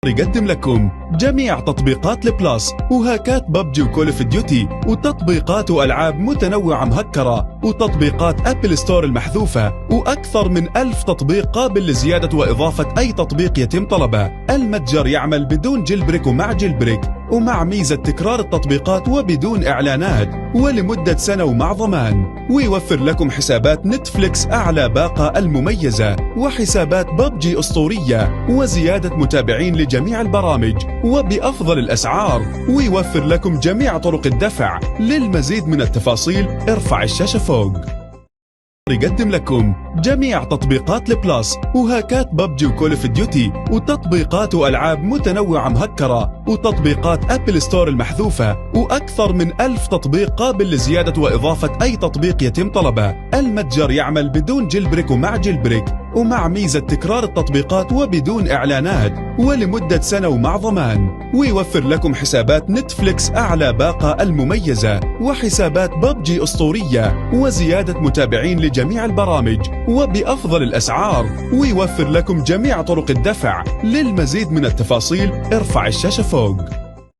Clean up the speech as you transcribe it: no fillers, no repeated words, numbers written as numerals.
يقدم لكم جميع تطبيقات البلاس وهاكات ببجي وكول اوف ديوتي وتطبيقات والعاب متنوعة مهكرة وتطبيقات ابل ستور المحذوفة واكثر من 1000 تطبيق قابل لزيادة واضافة اي تطبيق يتم طلبه. المتجر يعمل بدون جيلبريك ومع جيلبريك ومع ميزة تكرار التطبيقات وبدون اعلانات ولمدة سنة ومع ضمان، ويوفر لكم حسابات نتفليكس اعلى باقة المميزة وحسابات ببجي اسطورية وزيادة متابعين لجميع البرامج وبأفضل الأسعار، ويوفر لكم جميع طرق الدفع. للمزيد من التفاصيل ارفع الشاشة فوق. يقدم لكم جميع تطبيقات البلاس وهاكات ببجي وكول اوف ديوتي وتطبيقات والعاب متنوعة مهكرة وتطبيقات ابل ستور المحذوفة واكثر من 1000 تطبيق قابل لزيادة واضافة اي تطبيق يتم طلبه. المتجر يعمل بدون جيلبريك ومع جيلبريك ومع ميزة تكرار التطبيقات وبدون اعلانات ولمدة سنة ومع ضمان، ويوفر لكم حسابات نتفليكس اعلى باقة المميزة وحسابات ببجي اسطورية وزيادة متابعين لجميع البرامج وبأفضل الأسعار، ويوفر لكم جميع طرق الدفع. للمزيد من التفاصيل ارفع الشاشة فوق.